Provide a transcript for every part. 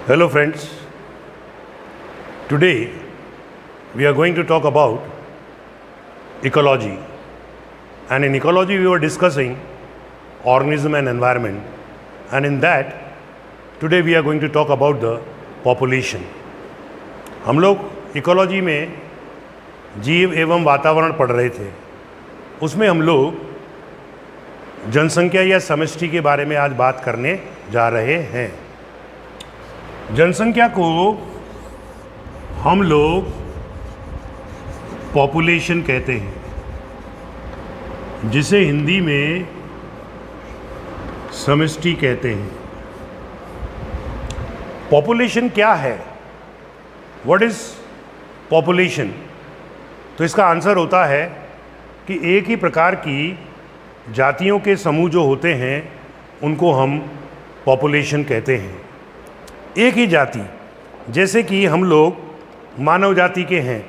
Hello friends, today we are going to talk about ecology, and in ecology we were discussing organism and environment, and in that today we are going to talk about the population. हम लोग ecology में जीव एवं वातावरण पढ़ रहे थे, उसमें हम लोग जनसंख्या या समष्टि के बारे में आज बात करने जा रहे हैं। जनसंख्या को हम लोग पॉपुलेशन कहते हैं, जिसे हिंदी में समष्टि कहते हैं। पॉपुलेशन क्या है? What is population? तो इसका आंसर होता है कि एक ही प्रकार की जातियों के समूह जो होते हैं उनको हम पॉपुलेशन कहते हैं। एक ही जाति, जैसे कि हम लोग मानव जाति के हैं,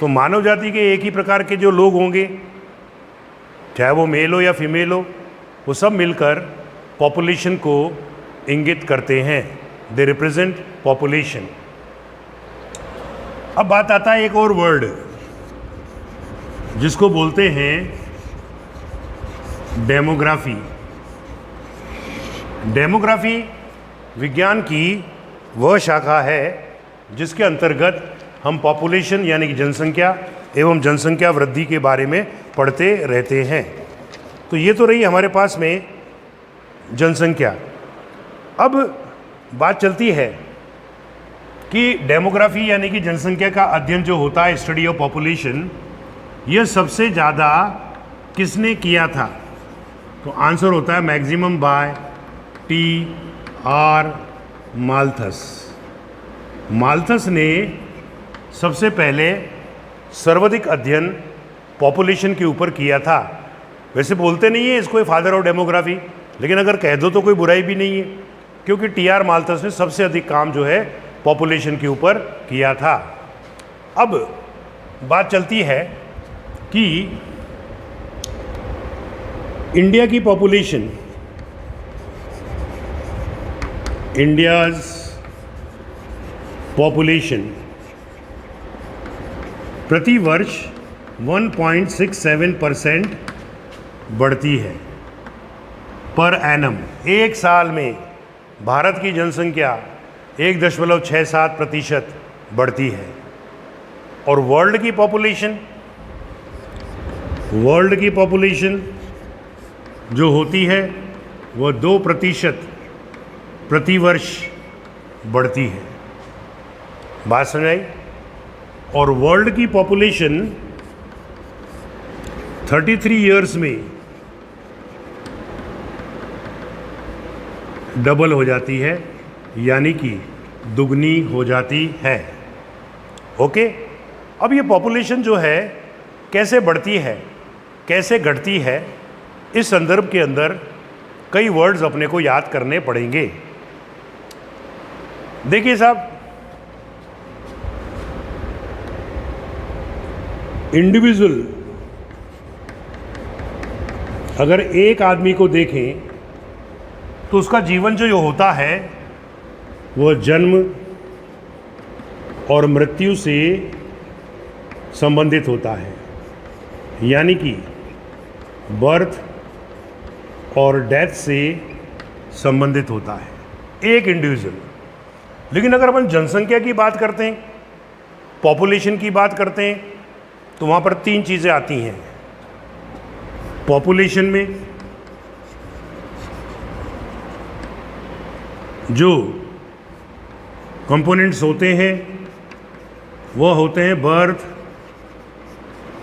तो मानव जाति के एक ही प्रकार के जो लोग होंगे, चाहे वो मेल हो या फीमेल हो, वो सब मिलकर पॉपुलेशन को इंगित करते हैं। They represent population. अब बात आता है एक और वर्ड जिसको बोलते हैं डेमोग्राफी। डेमोग्राफी विज्ञान की वह शाखा है जिसके अंतर्गत हम पॉपुलेशन यानी कि जनसंख्या एवं जनसंख्या वृद्धि के बारे में पढ़ते रहते हैं। तो ये तो रही हमारे पास में जनसंख्या। अब बात चलती है कि डेमोग्राफी यानी कि जनसंख्या का अध्ययन जो होता है, स्टडी ऑफ पॉपुलेशन, यह सबसे ज़्यादा किसने किया था? तो आंसर होता है maximum bye T.R. Malthus. Malthus ने सबसे पहले सर्वाधिक अध्ययन पॉपुलेशन के ऊपर किया था। वैसे बोलते नहीं है इसको फादर ऑफ डेमोग्राफी, लेकिन अगर कह दो तो कोई बुराई भी नहीं है, क्योंकि T.R. माल्थस ने सबसे अधिक काम जो है पॉपुलेशन के ऊपर किया था। अब बात चलती है कि इंडिया की पॉपुलेशन, इंडियाज पॉपुलेशन प्रति वर्ष 1.67% बढ़ती है पर एनम। एक साल में भारत की जनसंख्या 1.67% बढ़ती है। और वर्ल्ड की पॉपुलेशन जो होती है वह 2% प्रति वर्ष बढ़ती है। बात समझ आई? और वर्ल्ड की पॉपुलेशन 33 इयर्स में डबल हो जाती है, यानी कि दुगनी हो जाती है। ओके, अब ये पॉपुलेशन जो है कैसे बढ़ती है, कैसे घटती है, इस संदर्भ के अंदर कई वर्ड्स अपने को याद करने पड़ेंगे। देखिए साहब, इंडिविजुअल अगर एक आदमी को देखें तो उसका जीवन जो होता है वह जन्म और मृत्यु से संबंधित होता है, यानी कि बर्थ और डेथ से संबंधित होता है एक इंडिविजुअल। लेकिन अगर अपन जनसंख्या की बात करते हैं, पॉपुलेशन की बात करते हैं, तो वहाँ पर 3 चीज़ें आती हैं। पॉपुलेशन में जो कंपोनेंट्स होते हैं वह होते हैं बर्थ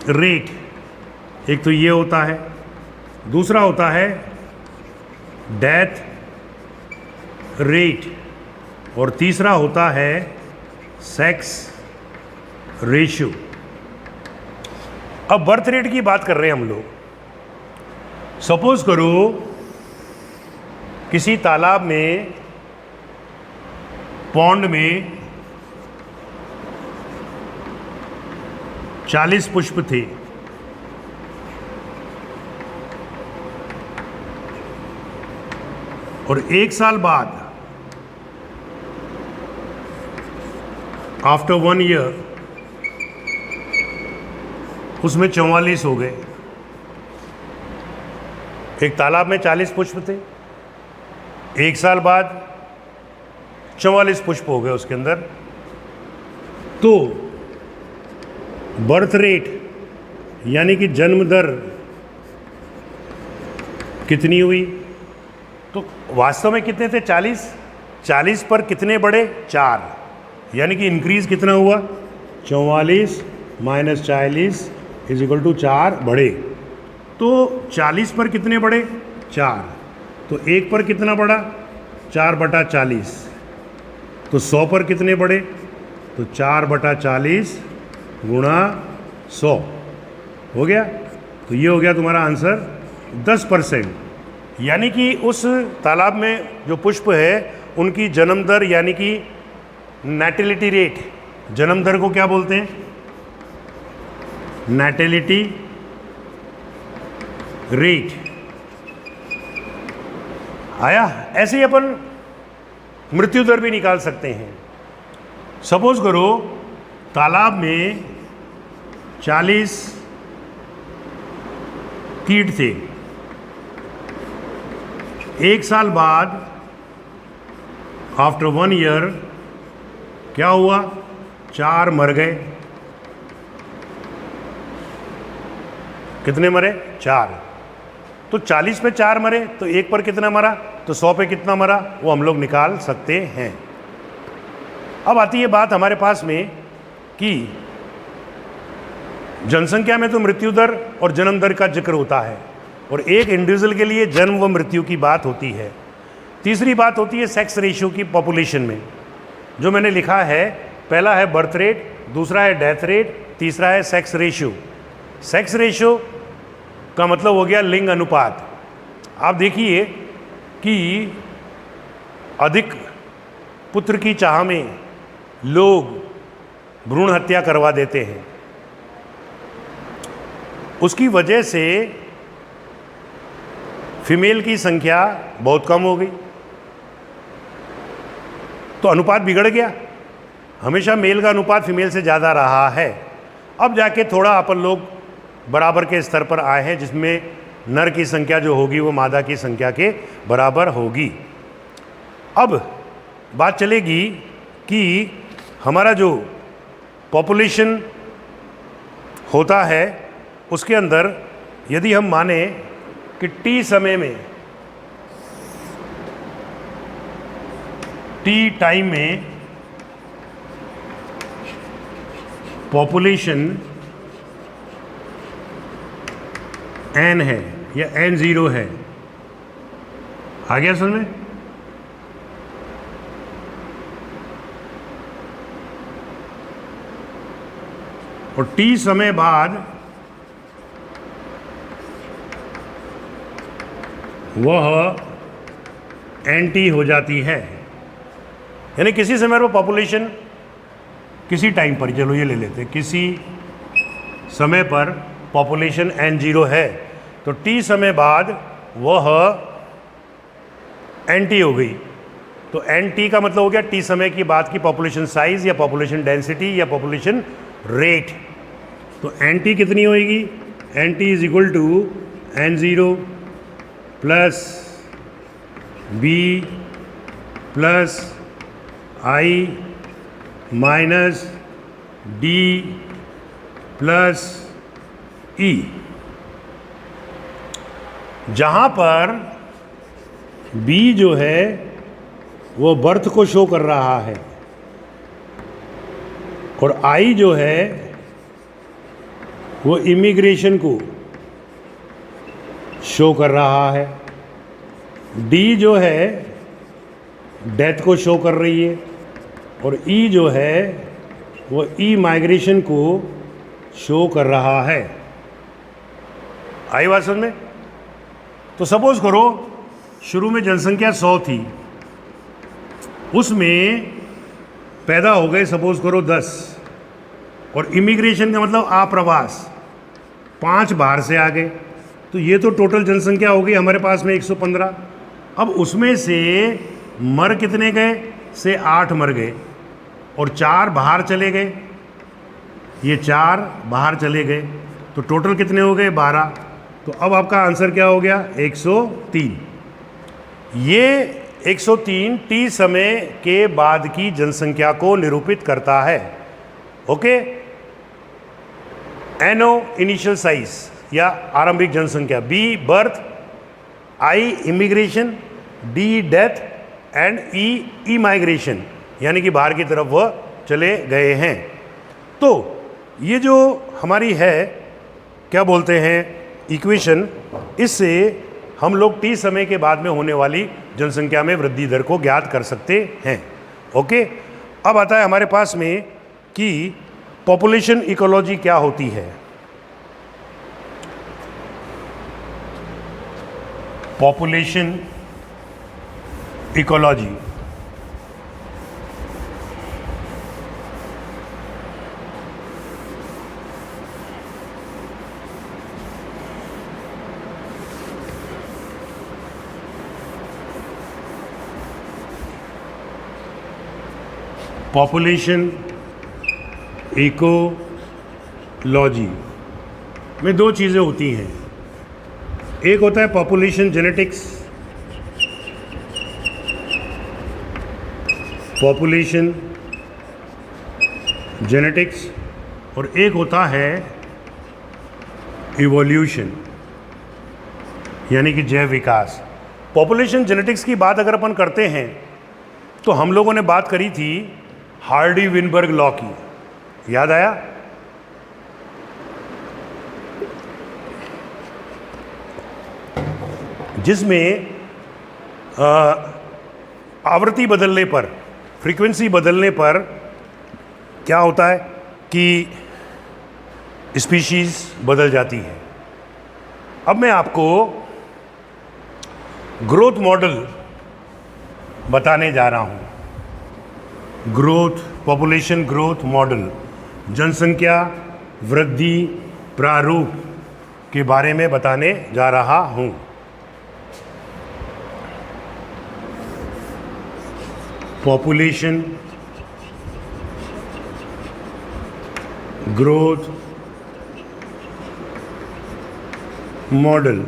रेट, एक तो ये होता है, दूसरा होता है डेथ रेट, और तीसरा होता है सेक्स रेशियो। अब बर्थ रेट की बात कर रहे हैं हम लोग। सपोज करो किसी तालाब में, पॉन्ड में 40 पुष्प थे, और 1 साल बाद आफ्टर 1 ईयर उसमें 44 हो गए। एक तालाब में 40 पुष्प थे, 1 साल बाद 44 पुष्प हो गए उसके अंदर। तो बर्थ रेट यानी कि जन्म दर कितनी हुई? तो वास्तव में कितने थे? 40। 40 पर कितने बढ़े? 4, यानी कि इंक्रीज कितना हुआ? 44 माइनस 40 इज इक्वल टू 4 बढ़े। तो 40 पर कितने बढ़े? 4। तो 1 पर कितना बढ़ा? 4/40। तो 100 पर कितने बढ़े? तो 4/40 गुणा 100 हो गया। तो ये हो गया तुम्हारा आंसर 10%। यानी कि उस तालाब में जो पुष्प है उनकी जन्म दर यानी कि नैटिलिटी रेट, जन्म दर को क्या बोलते हैं? नैटिलिटी रेट आया। ऐसे ही अपन मृत्यु दर भी निकाल सकते हैं। सपोज करो तालाब में 40 कीट थे, 1 साल बाद आफ्टर 1 ईयर क्या हुआ? 4 मर गए। कितने मरे? 4। तो 40 पे 4 मरे तो 1 पर कितना मरा? तो 100 पे कितना मरा? वो हम लोग निकाल सकते हैं। अब आती है बात हमारे पास में कि जनसंख्या में तो मृत्यु दर और जन्म दर का जिक्र होता है और एक इंडिविजुअल के लिए जन्म व मृत्यु की बात होती है। तीसरी बात होती है सेक्स रेशियो की पॉपुलेशन में। जो मैंने लिखा है, पहला है बर्थ रेट, दूसरा है डेथ रेट, तीसरा है सेक्स रेशियो। सेक्स रेशियो का मतलब हो गया लिंग अनुपात। आप देखिए कि अधिक पुत्र की चाह में लोग भ्रूण हत्या करवा देते हैं। उसकी वजह से फीमेल की संख्या बहुत कम हो गई, तो अनुपात बिगड़ गया। हमेशा मेल का अनुपात फीमेल से ज़्यादा रहा है। अब जाके थोड़ा अपन लोग बराबर के स्तर पर आए हैं, जिसमें नर की संख्या जो होगी वो मादा की संख्या के बराबर होगी। अब बात चलेगी कि हमारा जो पॉपुलेशन होता है उसके अंदर यदि हम माने कि टी समय में, टी टाइम में पॉपुलेशन n है या n0 है। आ गया समझ में? और t समय बाद वह nt हो जाती है। यानी किसी समय पर पॉपुलेशन, किसी टाइम पर, चलो ये ले लेते हैं, किसी समय पर पॉपुलेशन n0 है तो t समय बाद वह nt हो गई। तो nt का मतलब हो गया t समय की बाद की पॉपुलेशन साइज या पॉपुलेशन डेंसिटी या पॉपुलेशन रेट। तो nt कितनी होगी? nt is equal to n0 plus b plus i minus d plus e। जहाँ पर b जो है वो बर्थ को शो कर रहा है और i जो है वो इमिग्रेशन को शो कर रहा है, d जो है डेथ को शो कर रही है और e जो है वो ई माइग्रेशन को शो कर रहा है। आई बात समझ में? तो सपोज करो शुरू में जनसंख्या 100 थी, उसमें पैदा हो गए सपोज करो 10, और इमिग्रेशन का मतलब आप्रवास 5 बाहर से आ गए, तो ये तो टोटल जनसंख्या हो गई हमारे पास में 115। अब उसमें से मर कितने गए? से 8 मर गए। और 4 बाहर चले गए, ये 4 बाहर चले गए, तो टोटल कितने हो गए? 12। तो अब आपका आंसर क्या हो गया? 103। ये 103 टी समय के बाद की जनसंख्या को निरूपित करता है। ओके, NO इनिशियल साइज या आरंभिक जनसंख्या, B birth, I immigration, D death and E migration, यानी कि बाहर की तरफ वह चले गए हैं। तो ये जो हमारी है क्या बोलते हैं इक्वेशन, इससे हम लोग टी समय के बाद में होने वाली जनसंख्या में वृद्धि दर को ज्ञात कर सकते हैं। ओके, अब आता है हमारे पास में कि पॉपुलेशन इकोलॉजी क्या होती है। पॉपुलेशन इकोलॉजी पॉपुलेशन इकोलॉजी में 2 चीज़ें होती हैं। एक होता है पॉपुलेशन जेनेटिक्स, पॉपुलेशन जेनेटिक्स, और एक होता है इवोल्यूशन, यानी कि जैव विकास। पॉपुलेशन जेनेटिक्स की बात अगर अपन करते हैं तो हम लोगों ने बात करी थी हार्डी विनबर्ग लॉ की, याद आया? जिसमें आवृत्ति बदलने पर, फ्रीक्वेंसी बदलने पर क्या होता है कि स्पीशीज बदल जाती है। अब मैं आपको ग्रोथ मॉडल बताने जा रहा हूं। ग्रोथ, पॉपुलेशन ग्रोथ मॉडल, जनसंख्या वृद्धि प्रारूप के बारे में बताने जा रहा हूं। पॉपुलेशन ग्रोथ मॉडल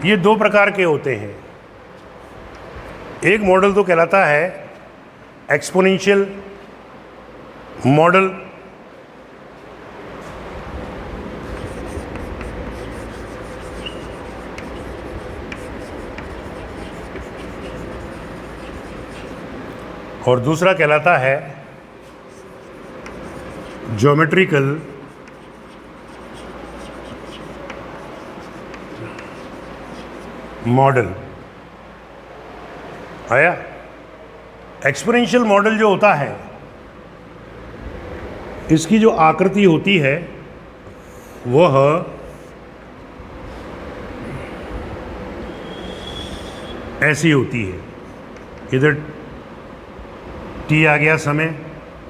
ये 2 प्रकार के होते हैं। एक मॉडल तो कहलाता है एक्सपोनेंशियल मॉडल, और दूसरा कहलाता है ज्योमेट्रिकल मॉडल। आया? एक्सपोनेंशियल मॉडल जो होता है, इसकी जो आकृति होती है वह ऐसी होती है। इधर टी आ गया समय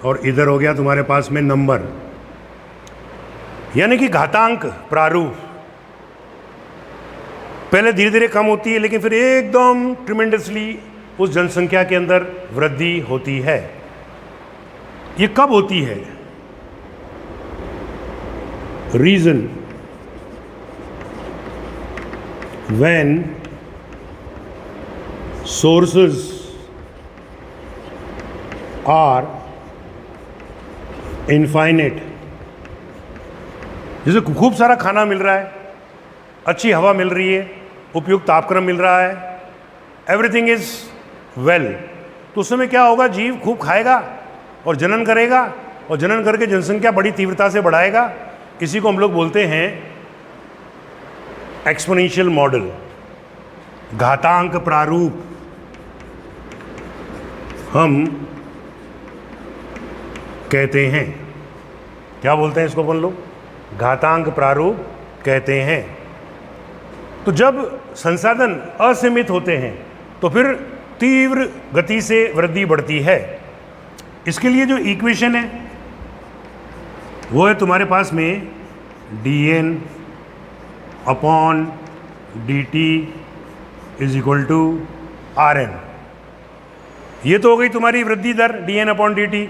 और इधर हो गया तुम्हारे पास में नंबर, यानी कि घातांक प्रारूप। पहले धीरे धीरे कम होती है, लेकिन फिर एकदम ट्रिमेंडसली उस जनसंख्या के अंदर वृद्धि होती है। ये कब होती है? Region when sources are infinite. जैसे खूब सारा खाना मिल रहा है, अच्छी हवा मिल रही है, उपयुक्त तापक्रम मिल रहा है, एवरीथिंग इज वेल, तो उस समय क्या होगा? जीव खूब खाएगा और जनन करेगा, और जनन करके जनसंख्या बड़ी तीव्रता से बढ़ाएगा। इसी को हम लोग बोलते हैं एक्सपोनेंशियल मॉडल, घातांक प्रारूप। हम कहते हैं, क्या बोलते हैं इसको अपन लोग? घातांक प्रारूप कहते हैं। तो जब संसाधन असीमित होते हैं तो फिर तीव्र गति से वृद्धि बढ़ती है। इसके लिए जो इक्वेशन है वो है तुम्हारे पास में dn/dt is equal to R N. ये तो हो गई तुम्हारी वृद्धि दर D N upon D T.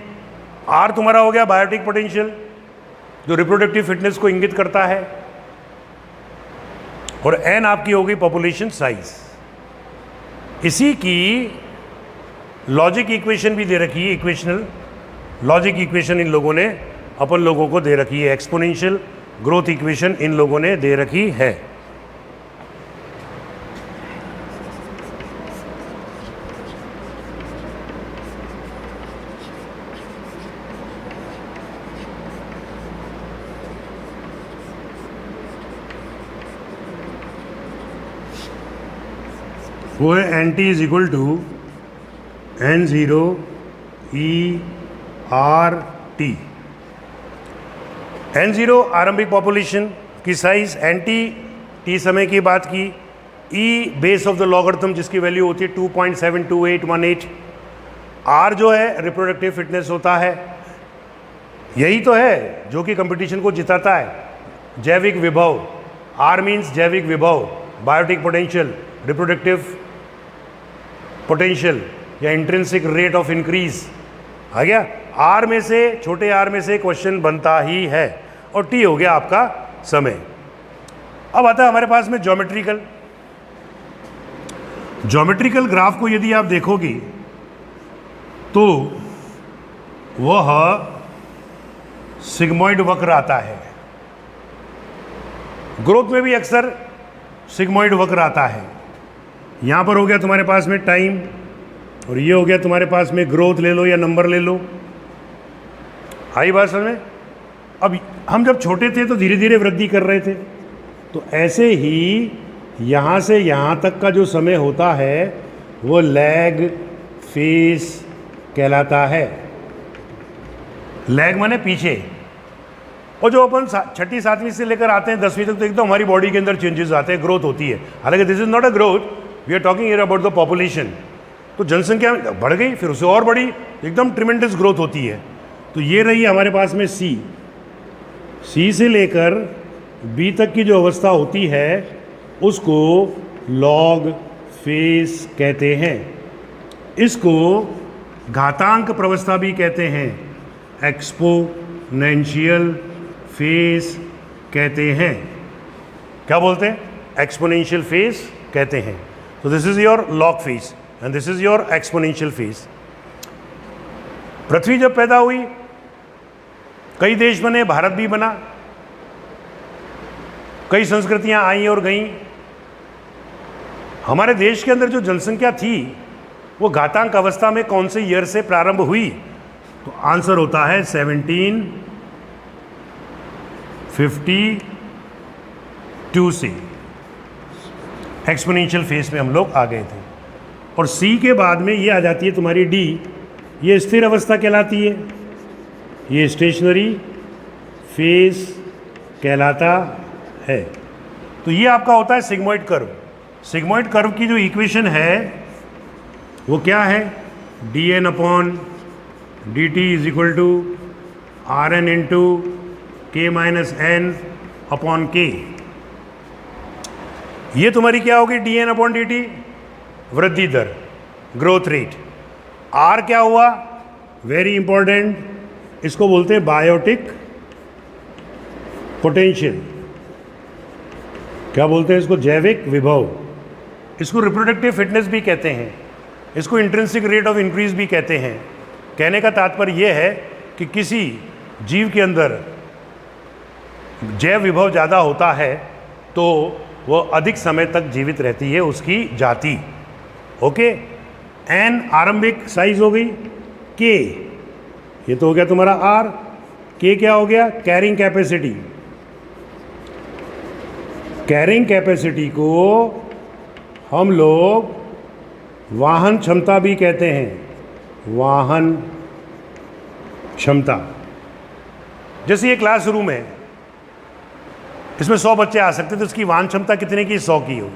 R तुम्हारा हो गया बायोटिक पोटेंशियल जो रिप्रोडक्टिव फिटनेस को इंगित करता है, और एन आपकी हो गई पॉपुलेशन साइज। इसी की लॉजिक इक्वेशन भी दे रखी है, इक्वेशनल लॉजिक इक्वेशन इन लोगों ने अपन लोगों को दे रखी है, एक्सपोनेंशियल ग्रोथ इक्वेशन इन लोगों ने दे रखी है। वो है N T is equal to N zero E R T. N zero आरंभिक पॉपुलेशन की साइज, एन टी टी समय की बात की, E base of the logarithm जिसकी वैल्यू होती है 2.72818। आर जो है रिप्रोडक्टिव फिटनेस होता है, यही तो है जो कि कंपटीशन को जिताता है। जैविक विभव, आर मीन्स जैविक विभव, बायोटिक पोटेंशियल, रिप्रोडक्टिव पोटेंशियल या इंट्रिंसिक रेट ऑफ इंक्रीज आ गया। आर में से, छोटे आर में से क्वेश्चन बनता ही है, और टी हो गया आपका समय। अब आता है हमारे पास में ज्योमेट्रिकल। ज्योमेट्रिकल ग्राफ को यदि आप देखोगे तो वह सिग्मॉइड वक्र आता है। ग्रोथ में भी अक्सर सिग्मॉइड वक्र आता है। यहाँ पर हो गया तुम्हारे पास में टाइम, और ये हो गया तुम्हारे पास में ग्रोथ ले लो या नंबर ले लो। आई बात समझ में? अब हम जब छोटे थे तो धीरे धीरे वृद्धि कर रहे थे, तो ऐसे ही यहाँ से यहाँ तक का जो समय होता है वो लैग फेज कहलाता है। लैग माने पीछे, और जो अपन छठी सातवीं से लेकर आते हैं 10वीं तक, तो एकदम हमारी बॉडी के अंदर चेंजेस आते हैं, ग्रोथ होती है। हालांकि this is not a growth, we are talking here about the population. तो जनसंख्या बढ़ गई, फिर उससे और बढ़ी, एकदम ट्रिमेंडस ग्रोथ होती है। तो ये रही हमारे पास में सी। सी से लेकर बी तक की जो अवस्था होती है उसको लॉग फेज कहते हैं। इसको घातांक प्रवस्था भी कहते हैं, एक्सपोनेंशियल फेज कहते हैं। क्या बोलते हैं? एक्सपोनेंशियल फेज कहते हैं। तो this is your log phase and this is your exponential phase. पृथ्वी जब पैदा हुई, कई देश बने, भारत भी बना, कई संस्कृतियां आई और गईं। हमारे देश के अंदर जो जनसंख्या थी वो घातांक अवस्था में कौन से ईयर से प्रारंभ हुई? तो आंसर होता है 1752 से एक्सपोनेंशियल फेज में हम लोग आ गए थे। और सी के बाद में ये आ जाती है तुम्हारी डी, ये स्थिर अवस्था कहलाती है, ये स्टेशनरी फेज कहलाता है। तो ये आपका होता है सिग्मॉइड कर्व। सिग्मॉइड कर्व की जो इक्वेशन है वो क्या है? D N upon D T is equal to R N into K minus N upon K. ये तुम्हारी क्या होगी? D N upon D T, वृद्धि दर, ग्रोथ रेट। आर क्या हुआ? वेरी इंपॉर्टेंट, इसको बोलते हैं बायोटिक पोटेंशियल। क्या बोलते हैं इसको? जैविक विभव। इसको रिप्रोडक्टिव फिटनेस भी कहते हैं, इसको इंट्रिंसिक रेट ऑफ इंक्रीज भी कहते हैं। कहने का तात्पर्य यह है कि किसी जीव के अंदर जैव विभव ज़्यादा होता है तो वह अधिक समय तक जीवित रहती है उसकी जाति। ओके, एन आरंभिक साइज हो गई, के ये तो हो गया तुम्हारा आर, के क्या हो गया? Carrying capacity. कैरिंग कैपेसिटी को हम लोग वाहन क्षमता भी कहते हैं, वाहन क्षमता। जैसे ये क्लासरूम है, इसमें 100 बच्चे आ सकते, तो इसकी वाहन क्षमता कितने की? 100 की होगी।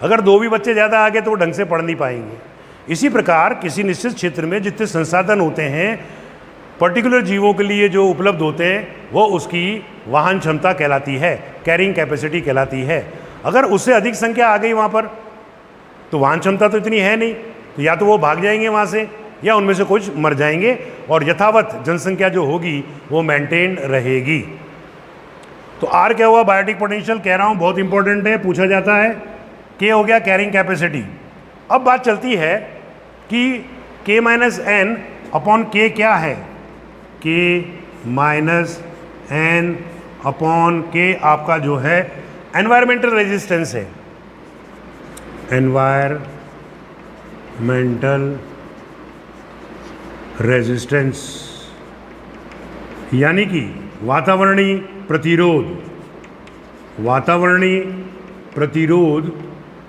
अगर 2 भी बच्चे ज़्यादा आ गए तो वो ढंग से पढ़ नहीं पाएंगे। इसी प्रकार किसी निश्चित क्षेत्र में जितने संसाधन होते हैं पर्टिकुलर जीवों के लिए जो उपलब्ध होते हैं, वो उसकी वाहन क्षमता कहलाती है, कैरिंग कैपेसिटी कहलाती है। अगर उससे अधिक संख्या आ गई वहाँ पर, तो वहन क्षमता तो इतनी है नहीं, तो या तो वो भाग जाएंगे वहाँ से या उनमें से कुछ मर जाएंगे और यथावत जनसंख्या जो होगी वो मेंटेन रहेगी। तो आर क्या हुआ, बायोटिक पोटेंशियल, कह रहा हूँ बहुत इंपॉर्टेंट है, पूछा जाता है। के हो गया कैरिंग कैपेसिटी। अब बात चलती है कि के माइनस एन अपॉन के क्या है, के माइनस एन अपॉन के आपका जो है एनवायरमेंटल रेजिस्टेंस है, एनवायरमेंटल रेजिस्टेंस यानी कि वातावरणीय प्रतिरोध, वातावरणीय प्रतिरोध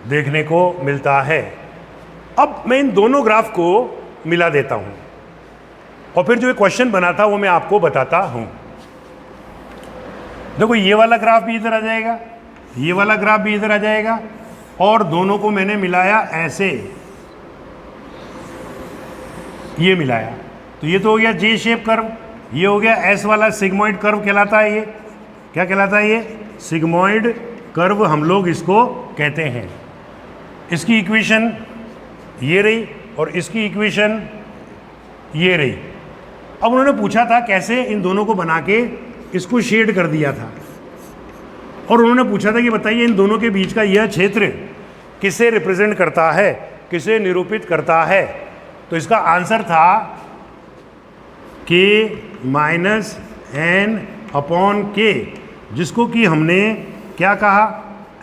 देखने को मिलता है। अब मैं इन दोनों ग्राफ को मिला देता हूं और फिर जो एक क्वेश्चन बना था वो मैं आपको बताता हूं। देखो ये वाला ग्राफ भी इधर आ जाएगा, ये वाला ग्राफ भी इधर आ जाएगा और दोनों को मैंने मिलाया ऐसे, ये मिलाया तो ये तो हो गया जे शेप कर्व, ये हो गया एस वाला सिग्मॉइड कर्व कहलाता है। ये क्या कहलाता है, ये सिग्मॉइड कर्व हम लोग इसको कहते हैं। इसकी इक्वेशन ये रही और इसकी इक्वेशन ये रही। अब उन्होंने पूछा था कैसे इन दोनों को बना के इसको शेड कर दिया था और उन्होंने पूछा था कि बताइए इन दोनों के बीच का यह क्षेत्र किसे रिप्रेजेंट करता है, किसे निरूपित करता है। तो इसका आंसर था के माइनस एन अपॉन के, जिसको कि हमने क्या कहा,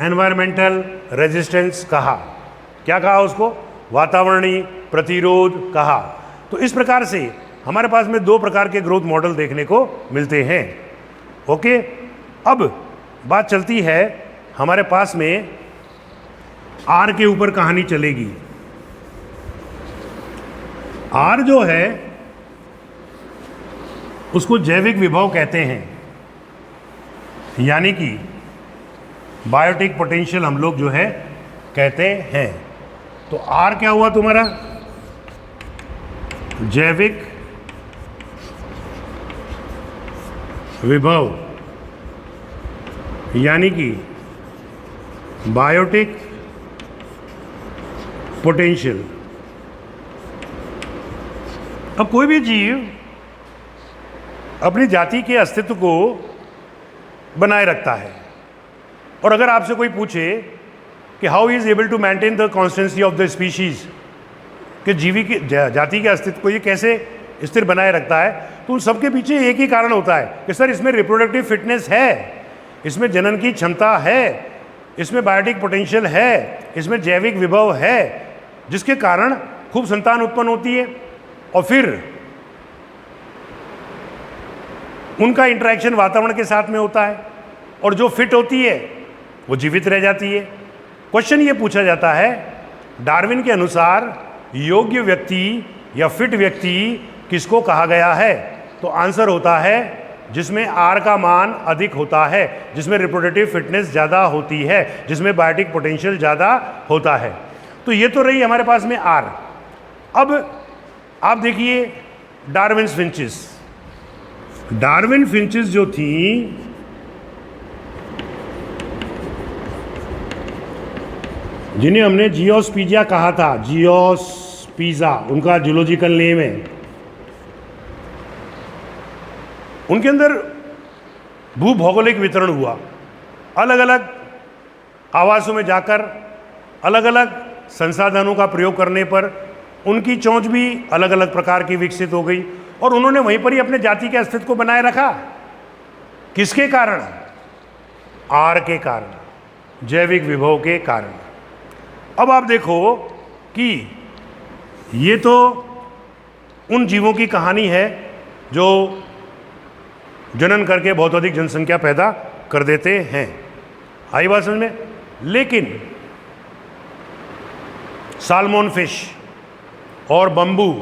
एनवायरमेंटल रेजिस्टेंस कहा। क्या कहा उसको, वातावरणीय प्रतिरोध कहा। तो इस प्रकार से हमारे पास में दो प्रकार के ग्रोथ मॉडल देखने को मिलते हैं। ओके, अब बात चलती है हमारे पास में आर के ऊपर कहानी चलेगी। आर जो है उसको जैविक विभव कहते हैं, यानी कि बायोटिक पोटेंशियल हम लोग जो है कहते हैं। तो आर क्या हुआ तुम्हारा, जैविक विभव यानी कि बायोटिक पोटेंशियल। अब कोई भी जीव अपनी जाति के अस्तित्व को बनाए रखता है और अगर आपसे कोई पूछे कि how is able to maintain the constancy of the species, कि जीवी की जाति के अस्तित्व को ये कैसे स्थिर बनाए रखता है, तो उन सबके पीछे एक ही कारण होता है कि सर इसमें रिप्रोडक्टिव फिटनेस है, इसमें जनन की क्षमता है, इसमें बायोटिक पोटेंशियल है, इसमें जैविक विभव है, जिसके कारण खूब संतान उत्पन्न होती है और फिर उनका इंटरेक्शन वातावरण के साथ में होता है और जो फिट होती है वो जीवित रह जाती है। क्वेश्चन ये पूछा जाता है, डार्विन के अनुसार योग्य व्यक्ति या फिट व्यक्ति किसको कहा गया है? तो आंसर होता है जिसमें आर का मान अधिक होता है, जिसमें रिप्रोडक्टिव फिटनेस ज़्यादा होती है, जिसमें बायोटिक पोटेंशियल ज़्यादा होता है। तो ये तो रही हमारे पास में आर। अब आप देखिए डार्विन फिंचेस, डार्विन फिंचेस जो थी जिन्हें हमने जियोस्पीजिया कहा था, जियोस्पीजा उनका जूलॉजिकल नेम है, उनके अंदर भूभौगोलिक वितरण हुआ। अलग अलग आवासों में जाकर अलग अलग संसाधनों का प्रयोग करने पर उनकी चोंच भी अलग अलग प्रकार की विकसित हो गई और उन्होंने वहीं पर ही अपने जाति के अस्तित्व को बनाए रखा। किसके कारण? आर के कारण, जैविक विभव के कारण। अब आप देखो कि ये तो उन जीवों की कहानी है जो जनन करके बहुत अधिक जनसंख्या पैदा कर देते हैं, आई बात समझ में। लेकिन साल्मोन फिश और बम्बू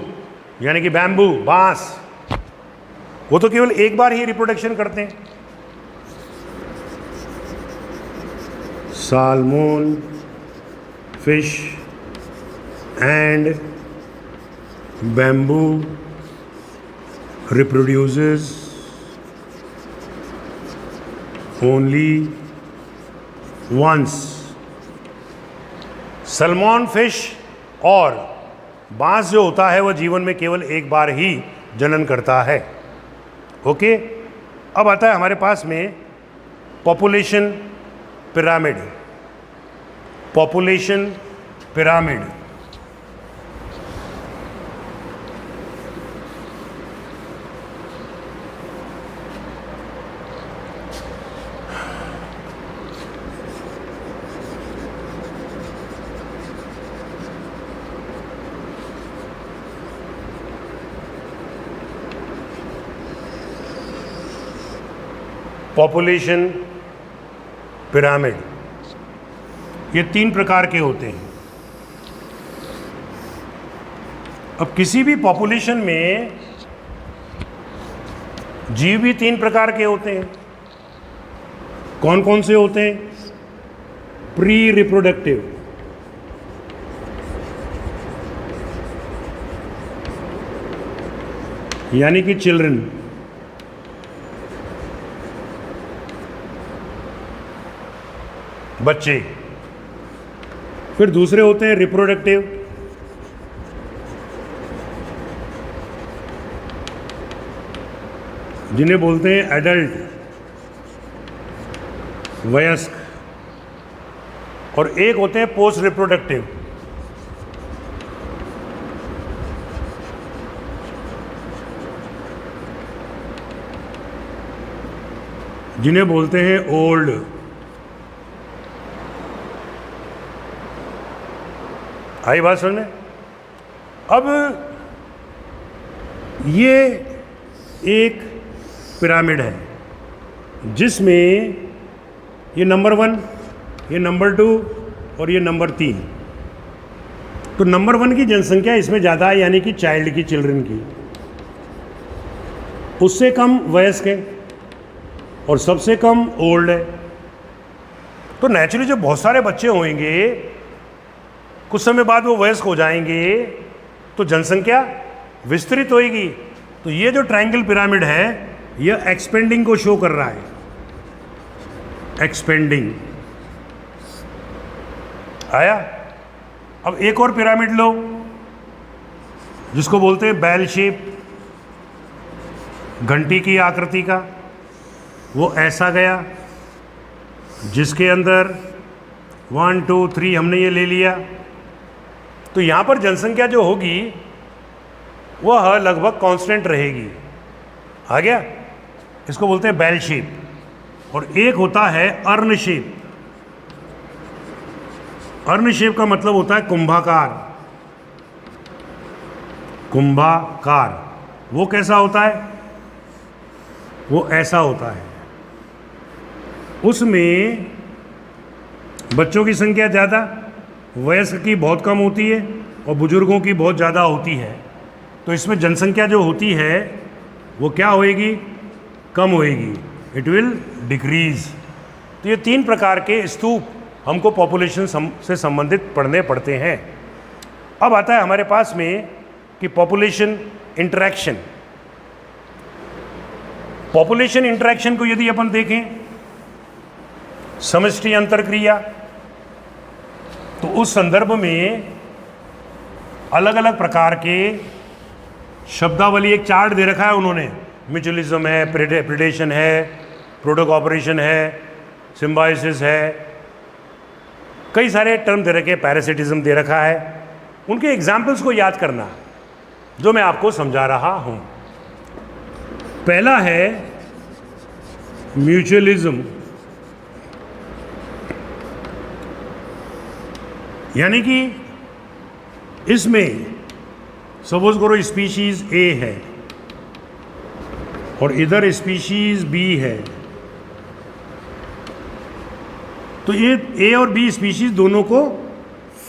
यानी कि बैम्बू, बांस, वो तो केवल एक बार ही रिप्रोडक्शन करते हैं। Salmon fish and bamboo reproduces only once. Salmon fish और बांस जो होता है वह जीवन में केवल एक बार ही जनन करता है। ओके, अब आता है हमारे पास में population pyramid. Population pyramid population pyramid ये 3 प्रकार के होते हैं। अब किसी भी पॉपुलेशन में जीव भी 3 प्रकार के होते हैं। कौन कौन से होते हैं? प्री रिप्रोडक्टिव, यानी कि चिल्ड्रन, बच्चे। फिर दूसरे होते हैं रिप्रोडक्टिव, जिन्हें बोलते हैं एडल्ट, वयस्क। और एक होते हैं पोस्ट रिप्रोडक्टिव, जिन्हें बोलते हैं ओल्ड। आई बात समझ में? अब ये एक पिरामिड है जिसमें ये नंबर 1, ये नंबर 2 और ये नंबर 3। तो नंबर 1 की जनसंख्या इसमें ज़्यादा है, यानी कि चाइल्ड की, चिल्ड्रन की। उससे कम वयस्क है और सबसे कम ओल्ड है। तो नेचुरली जब बहुत सारे बच्चे होंगे, कुछ समय बाद वो वयस्क हो जाएंगे, तो जनसंख्या विस्तृत होगी। तो ये जो ट्रायंगल पिरामिड है यह एक्सपेंडिंग को शो कर रहा है, एक्सपेंडिंग। आया? अब एक और पिरामिड लो जिसको बोलते हैं बेल शेप, घंटी की आकृति का। वो ऐसा गया जिसके अंदर 1 2 3 हमने ये ले लिया। तो यहाँ पर जनसंख्या जो होगी वह लगभग कांस्टेंट रहेगी। आ गया? इसको बोलते हैं बेल शेप। और एक होता है अर्न शेप। अर्न शेप का मतलब होता है कुंभाकार। कुंभाकार वो कैसा होता है? वो ऐसा होता है। उसमें बच्चों की संख्या ज़्यादा, वयस्क की बहुत कम होती है और बुजुर्गों की बहुत ज़्यादा होती है। तो इसमें जनसंख्या जो होती है वो क्या होएगी? कम होएगी। It will decrease. तो ये 3 प्रकार के स्तूप हमको पॉपुलेशन से संबंधित पढ़ने पड़ते हैं। अब आता है हमारे पास में कि पॉपुलेशन इंटरैक्शन। पॉपुलेशन इंटरैक्शन को यदि अपन देखें, समष्टि अंतरक्रिया, तो उस संदर्भ में अलग अलग प्रकार के शब्दावली, एक चार्ट दे रखा है उन्होंने। म्यूचुअलिज्म है, प्रिडेशन है, प्रोटोकॉपरेशन है, सिम्बायोसिस है, कई सारे टर्म दे रखे हैं, पैरासिटिज्म दे रखा है। उनके एग्जाम्पल्स को याद करना जो मैं आपको समझा रहा हूं। पहला है म्यूचुअलिज्म, यानी कि इसमें सपोज करो स्पीशीज ए है और इधर स्पीशीज बी है, तो ये ए और बी स्पीशीज दोनों को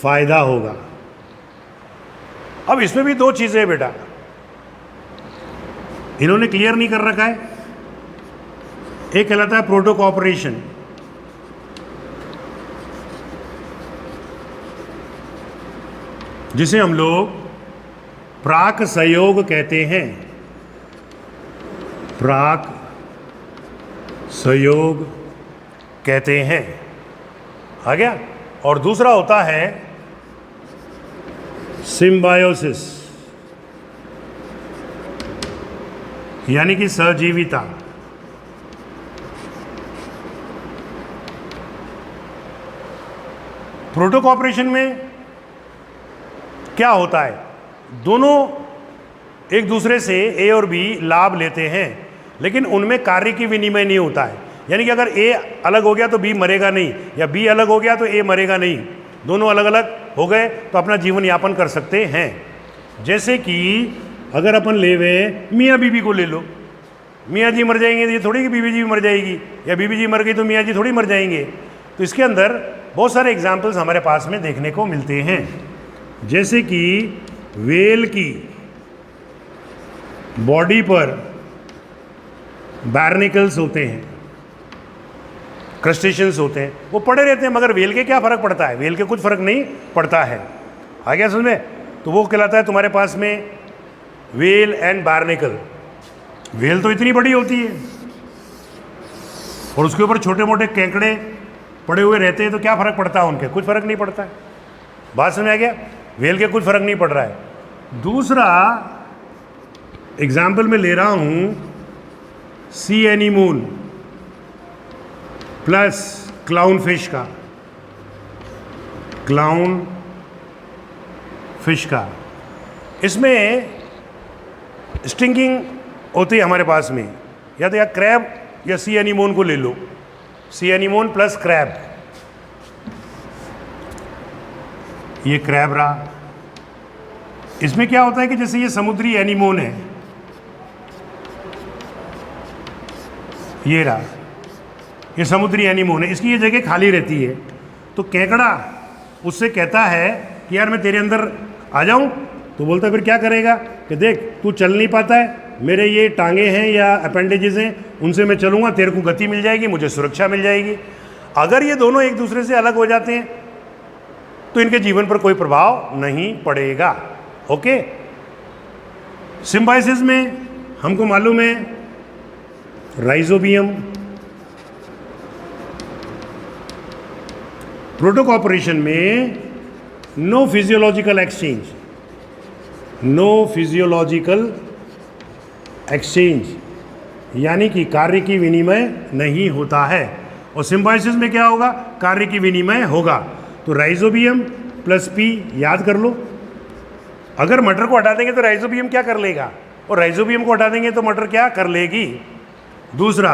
फायदा होगा। अब इसमें भी 2 चीजें हैं बेटा, इन्होंने क्लियर नहीं कर रखा है। एक कहलाता है प्रोटोकॉपरेशन, जिसे हम लोग प्राक सहयोग कहते हैं। प्राक सहयोग कहते हैं। आ गया? और दूसरा होता है सिम्बायोसिस यानी कि सहजीविता। प्रोटो कॉपरेशन में क्या होता है, दोनों एक दूसरे से ए और बी लाभ लेते हैं, लेकिन उनमें कार्य की विनिमय नहीं होता है। यानी कि अगर ए अलग हो गया तो बी मरेगा नहीं, या बी अलग हो गया तो ए मरेगा नहीं, दोनों अलग अलग हो गए तो अपना जीवन यापन कर सकते हैं। जैसे कि अगर अपन ले वे मियाँ बीबी को ले लो, मियाँ जी मर जाएंगे तो ये थोड़ी कि बीबी जी भी मर जाएगी, या बीबी जी मर गई तो मियाँ जी थोड़ी मर जाएंगे। तो इसके अंदर बहुत सारे एग्जाम्पल्स हमारे पास में देखने को मिलते हैं। जैसे कि व्हेल की बॉडी पर बार्निकल्स होते हैं, क्रस्टेशियंस होते हैं, वो पड़े रहते हैं, मगर व्हेल के क्या फ़र्क पड़ता है, व्हेल के कुछ फ़र्क नहीं पड़ता है। आ गया समझ में? तो वो कहलाता है तुम्हारे पास में व्हेल एंड बार्निकल। व्हेल तो इतनी बड़ी होती है और उसके ऊपर छोटे मोटे केकड़े पड़े हुए रहते हैं, तो क्या फ़र्क पड़ता है उनके? कुछ फ़र्क नहीं पड़ता है। बात समझ आ गया? व्हेल के कुछ फ़र्क नहीं पड़ रहा है। दूसरा एग्जाम्पल में ले रहा हूँ सी एनीमोन प्लस क्लाउन फिश का, क्लाउन फिश का। इसमें स्टिंगिंग होती है हमारे पास में, या तो या क्रैब या सी एनीमोन को ले लो, सी एनीमोन प्लस क्रैब। ये क्रैब रहा। इसमें क्या होता है कि जैसे ये समुद्री एनीमोन है, ये रहा, ये समुद्री एनीमोन है, इसकी ये जगह खाली रहती है। तो केकड़ा उससे कहता है कि यार मैं तेरे अंदर आ जाऊं, तो बोलता है फिर क्या करेगा कि देख तू चल नहीं पाता है, मेरे ये टांगे हैं या अपेंडेजेस हैं, उनसे मैं चलूँगा, तेरे को गति मिल जाएगी, मुझे सुरक्षा मिल जाएगी। अगर ये दोनों एक दूसरे से अलग हो जाते हैं तो इनके जीवन पर कोई प्रभाव नहीं पड़ेगा। ओके। सिम्बायोसिस में हमको मालूम है राइजोबियम, प्रोटोकॉपरेशन में no physiological exchange, no physiological exchange यानी कि कार्य की विनिमय नहीं होता है। और सिम्बायोसिस में क्या होगा? कार्य की विनिमय होगा। तो राइजोबियम प्लस पी याद कर लो। अगर मटर को हटा देंगे तो राइजोबियम क्या कर लेगा, और राइजोबियम को हटा देंगे तो मटर क्या कर लेगी। दूसरा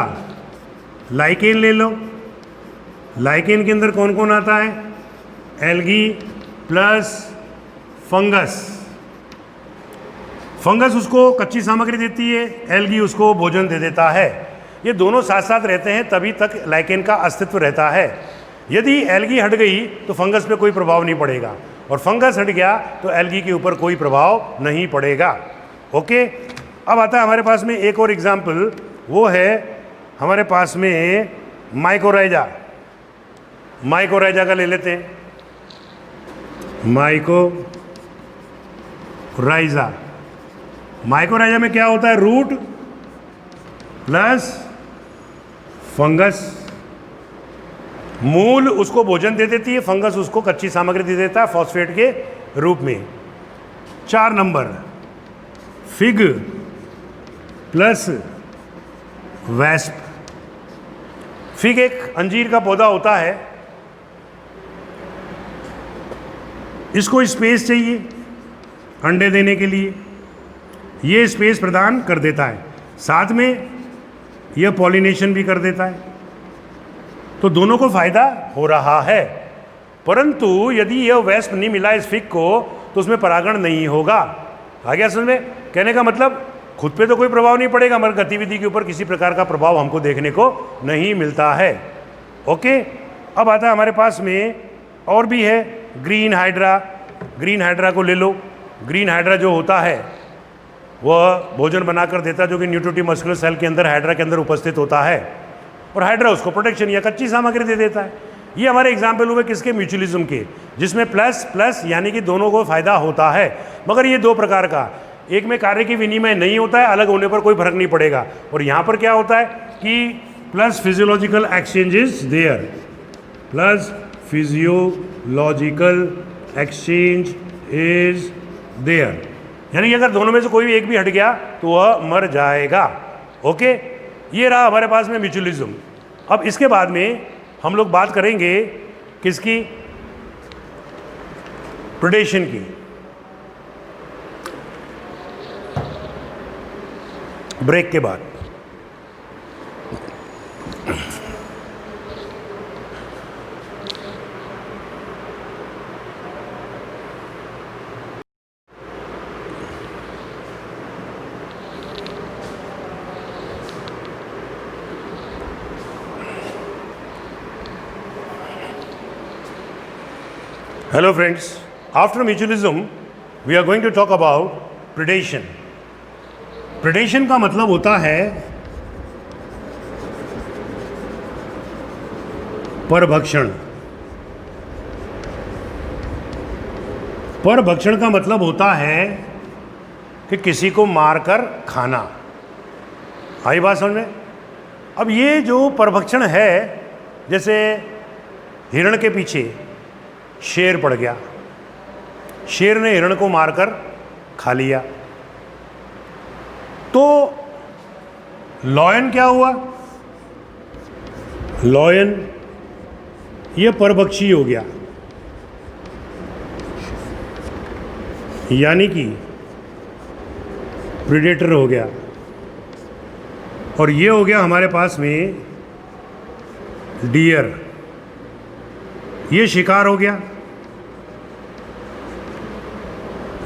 लाइकेन ले लो। लाइकेन के अंदर कौन कौन आता है? Algae plus fungus. फंगस उसको कच्ची सामग्री देती है, एल्गी उसको भोजन दे देता है। ये दोनों साथ साथ रहते हैं तभी तक लाइकेन का अस्तित्व रहता है। यदि एल्गी हट गई तो फंगस पे कोई प्रभाव नहीं पड़ेगा, और फंगस हट गया तो एल्गी के ऊपर कोई प्रभाव नहीं पड़ेगा। ओके। अब आता है हमारे पास में एक और एग्जाम्पल, वो है हमारे पास में माइकोराइजा। माइकोराइजा का ले लेते हैं, माइकोराइजा। माइकोराइजा में क्या होता है? Root plus fungus. मूल उसको भोजन दे देती है, फंगस उसको कच्ची सामग्री दे देता है फॉस्फेट के रूप में। 4 number fig plus wasp. Fig एक अंजीर का पौधा होता है, इसको स्पेस चाहिए अंडे देने के लिए, ये स्पेस प्रदान कर देता है, साथ में यह पॉलिनेशन भी कर देता है, तो दोनों को फायदा हो रहा है। परंतु यदि यह वेस्प नहीं मिला इस फिग को तो उसमें परागण नहीं होगा। आ गया समझ में? कहने का मतलब खुद पे तो कोई प्रभाव नहीं पड़ेगा, मगर गतिविधि के ऊपर किसी प्रकार का प्रभाव हमको देखने को नहीं मिलता है। ओके। अब आता है हमारे पास में और भी है ग्रीन हाइड्रा। ग्रीन हाइड्रा को ले लो। ग्रीन हाइड्रा जो होता है वह भोजन बनाकर देता है, जो कि न्यूट्रिटिव मस्कुलर सेल के अंदर हाइड्रा के अंदर उपस्थित होता है, और हाइड्रा उसको प्रोटेक्शन या कच्ची सामग्री दे देता है। ये हमारे एग्जाम्पल हुए किसके? म्यूचुअलिज्म के, जिसमें प्लस प्लस यानी कि दोनों को फायदा होता है। मगर ये दो प्रकार का, एक में कार्य की विनिमय नहीं होता है, अलग होने पर कोई फर्क नहीं पड़ेगा। और यहाँ पर क्या होता है कि plus physiological exchange is there, plus physiological exchange is there, यानी कि अगर दोनों में से कोई भी एक भी हट गया तो वह मर जाएगा। ओके, ये रहा हमारे पास में म्यूचुअलिज्म। अब इसके बाद में हम लोग बात करेंगे किसकी? प्रेडेशन की। ब्रेक के बाद। Hello friends, after mutualism we are going to talk about predation. predation का मतलब होता है परभक्षण। परभक्षण का मतलब होता है कि किसी को मारकर खाना। आई बात समझ में? अब ये जो परभक्षण है, जैसे हिरण के पीछे शेर पड़ गया, शेर ने हिरण को मारकर खा लिया, तो लॉयन क्या हुआ? लॉयन ये परभक्षी हो गया, यानी कि प्रीडेटर हो गया। और ये हो गया हमारे पास में डियर, ये शिकार हो गया,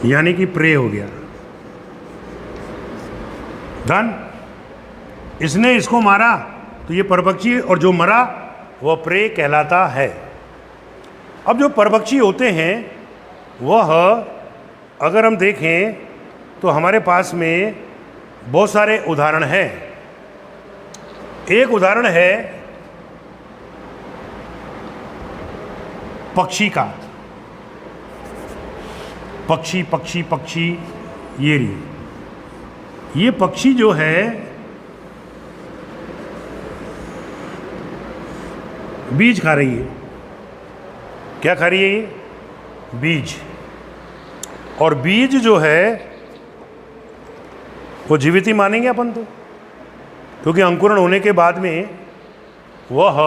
यानी कि प्रे हो गया। डन। इसने इसको मारा तो ये परभक्षी, और जो मरा वह प्रे कहलाता है। अब जो परभक्षी होते हैं वह अगर हम देखें तो हमारे पास में बहुत सारे उदाहरण हैं। एक उदाहरण है पक्षी का। पक्षी पक्षी पक्षी ये पक्षी जो है बीज खा रही है। क्या खा रही है ये? बीज। और बीज जो है वो जीवित ही मानेंगे अपन तो, क्योंकि अंकुरण होने के बाद में वह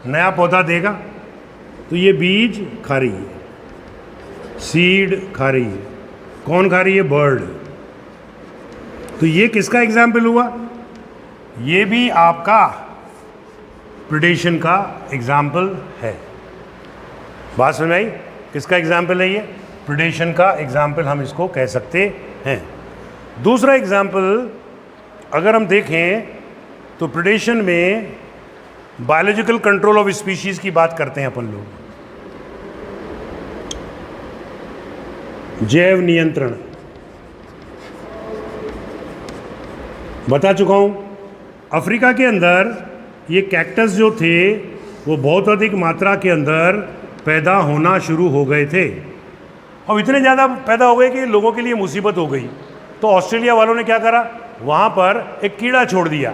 नया पौधा देगा। तो ये बीज खा रही है, सीड खा रही है। कौन खा रही है? बर्ड। तो ये किसका एग्जाम्पल हुआ? ये भी आपका प्रेडेशन का एग्जाम्पल है। बात समझ आई? किसका एग्जाम्पल है ये? प्रेडेशन का एग्जाम्पल हम इसको कह सकते हैं। दूसरा एग्जाम्पल अगर हम देखें तो प्रेडेशन में बायोलॉजिकल कंट्रोल ऑफ स्पीशीज की बात करते हैं अपन लोग। जैव नियंत्रण बता चुका हूं। अफ्रीका के अंदर ये कैक्टस जो थे वो बहुत अधिक मात्रा के अंदर पैदा होना शुरू हो गए थे। अब इतने ज़्यादा पैदा हो गए कि लोगों के लिए मुसीबत हो गई। तो ऑस्ट्रेलिया वालों ने क्या करा? वहाँ पर एक कीड़ा छोड़ दिया,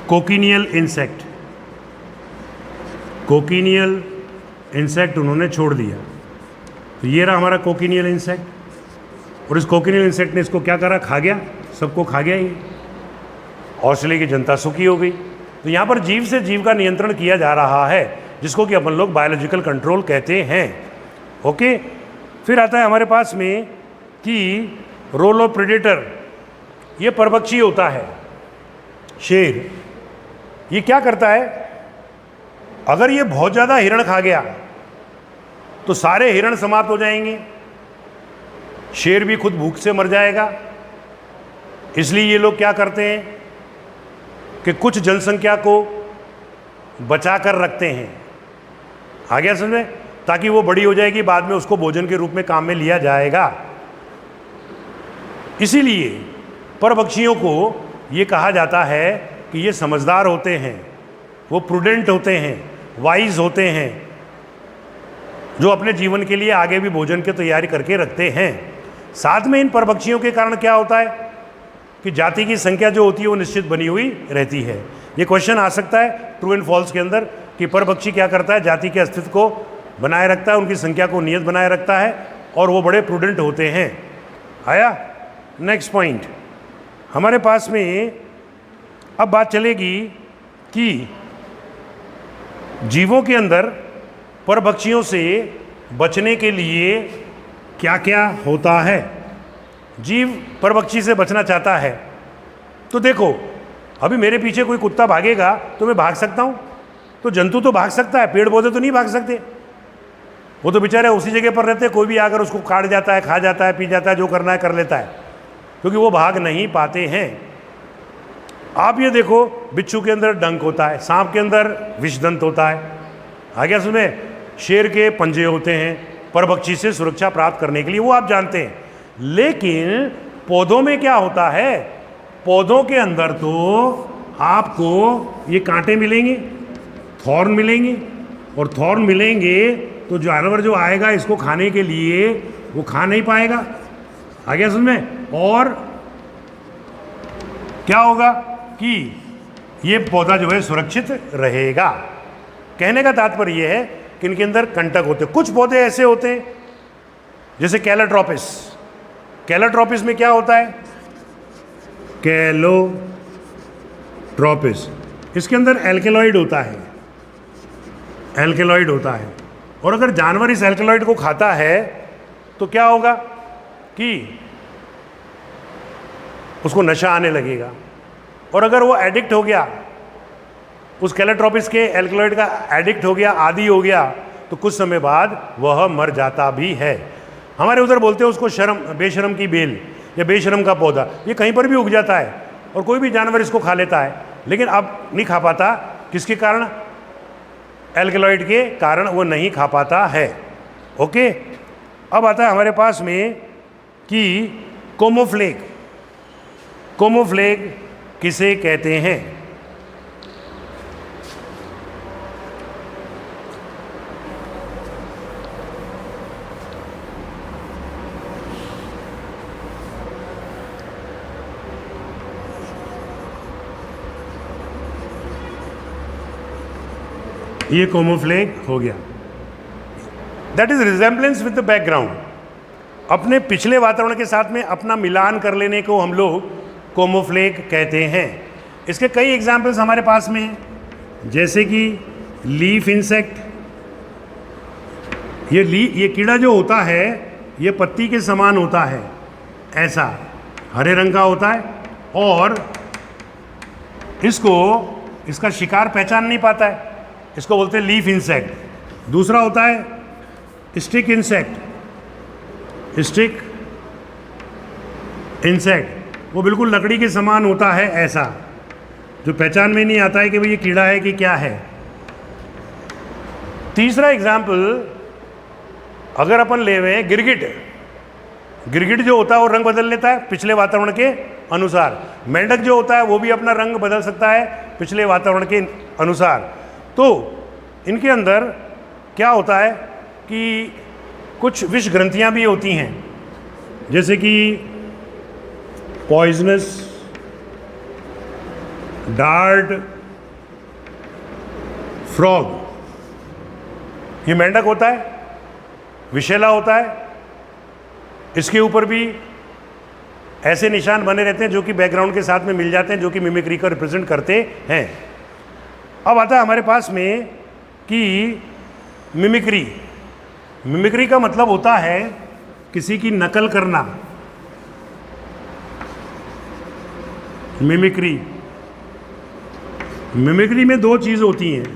कोकिनियल इंसेक्ट। कोकिनियल इंसेक्ट उन्होंने छोड़ दिया। तो ये रहा हमारा कोकिनियल इंसेक्ट। और इस कोकिनियल इंसेक्ट ने इसको क्या करा? खा गया, सबको खा गया। ये ऑस्ट्रेलिया की जनता सुखी हो गई। तो यहाँ पर जीव से जीव का नियंत्रण किया जा रहा है, जिसको कि अपन लोग बायोलॉजिकल कंट्रोल कहते हैं। ओके। फिर आता है हमारे पास में कि रोल ऑफ प्रेडेटर। ये परभक्षी होता है, शेर। ये क्या करता है? अगर ये बहुत ज़्यादा हिरण खा गया तो सारे हिरण समाप्त हो जाएंगे, शेर भी खुद भूख से मर जाएगा। इसलिए ये लोग क्या करते हैं कि कुछ जनसंख्या को बचा कर रखते हैं। आ गया समझ में? ताकि वो बड़ी हो जाएगी, बाद में उसको भोजन के रूप में काम में लिया जाएगा। इसीलिए परभक्षियों को ये कहा जाता है कि ये समझदार होते हैं, वो प्रूडेंट होते हैं, वाइज होते हैं, जो अपने जीवन के लिए आगे भी भोजन की तैयारी करके रखते हैं। साथ में इन परभक्षियों के कारण क्या होता है कि जाति की संख्या जो होती है वो निश्चित बनी हुई रहती है। ये क्वेश्चन आ सकता है ट्रू एंड फॉल्स के अंदर कि परभक्षी क्या करता है? जाति के अस्तित्व को बनाए रखता है, उनकी संख्या को नियत बनाए रखता है। और वो बड़े प्रूडेंट होते हैं। आया नेक्स्ट पॉइंट हमारे पास में। अब बात चलेगी कि जीवों के अंदर परभक्षियों से बचने के लिए क्या क्या होता है। जीव परभक्षी से बचना चाहता है तो देखो, अभी मेरे पीछे कोई कुत्ता भागेगा तो मैं भाग सकता हूँ, तो जंतु तो भाग सकता है, पेड़ पौधे तो नहीं भाग सकते। वो तो बेचारे उसी जगह पर रहते हैं, कोई भी आकर उसको काट जाता है, खा जाता है, पी जाता है, जो करना है कर लेता है, क्योंकि वो भाग नहीं पाते हैं। आप ये देखो, बिच्छू के अंदर डंक होता है, सांप के अंदर विषदंत होता है, आगे उसमें शेर के पंजे होते हैं परभक्षी से सुरक्षा प्राप्त करने के लिए, वो आप जानते हैं। लेकिन पौधों में क्या होता है, पौधों के अंदर तो आपको ये कांटे मिलेंगे, थॉर्न मिलेंगे, और थॉर्न मिलेंगे तो जानवर जो आएगा इसको खाने के लिए वो खा नहीं पाएगा। आगे उसमें और क्या होगा कि ये पौधा जो है सुरक्षित रहेगा। कहने का तात्पर्य यह है कि इनके अंदर कंटक होते हैं। कुछ पौधे ऐसे होते हैं जैसे कैलोट्रोपिस। कैलोट्रोपिस में क्या होता है, कैलोट्रोपिस, इसके अंदर एल्केलॉइड होता है, एल्केलॉइड होता है। और अगर जानवर इस एल्केलॉइड को खाता है तो क्या होगा कि उसको नशा आने लगेगा, और अगर वो एडिक्ट हो गया, उस कैलोट्रोपिस के एल्केलॉइड का एडिक्ट हो गया, आदी हो गया, तो कुछ समय बाद वह मर जाता भी है। हमारे उधर बोलते हैं उसको शर्म, बेशरम की बेल या बेशरम का पौधा। ये कहीं पर भी उग जाता है और कोई भी जानवर इसको खा लेता है, लेकिन अब नहीं खा पाता। किसके कारण, एल्केलॉइड के कारण वो नहीं खा पाता है। ओके, अब आता है हमारे पास में कि कोमोफ्लेग। कोमोफ्लेग किसे कहते हैं? ये कोमोफ्लेग हो गया। That is resemblance with the background. अपने पिछले वातावरण के साथ में अपना मिलान कर लेने को हम लोग कोमोफ्लेग कहते हैं। इसके कई एग्जाम्पल्स हमारे पास में हैं, जैसे कि लीफ इंसेक्ट। ये कीड़ा जो होता है ये पत्ती के समान होता है, ऐसा हरे रंग का होता है, और इसका शिकार पहचान नहीं पाता है, इसको बोलते हैं लीफ इंसेक्ट। दूसरा होता है स्टिक इंसेक्ट। स्टिक इंसेक्ट वो बिल्कुल लकड़ी के समान होता है, ऐसा, जो पहचान में नहीं आता है कि भाई ये कीड़ा है कि क्या है। तीसरा एग्जाम्पल अगर अपन ले हुए हैं गिरगिट। गिरगिट जो होता है वो रंग बदल लेता है पिछले वातावरण के अनुसार। मेंढक जो होता है वो भी अपना रंग बदल सकता है पिछले वातावरण के अनुसार। तो इनके अंदर क्या होता है कि कुछ विष ग्रंथियां भी होती हैं, जैसे कि पॉइजनस डार्ट फ्रॉग। ये मेंढक होता है, विषैला होता है, इसके ऊपर भी ऐसे निशान बने रहते हैं जो कि बैकग्राउंड के साथ में मिल जाते हैं, जो कि मिमिक्री को रिप्रेजेंट करते हैं। अब आता है हमारे पास में कि मिमिक्री। मिमिक्री का मतलब होता है किसी की नकल करना। मिमिक्री, मिमिक्री में दो चीज़ होती हैं,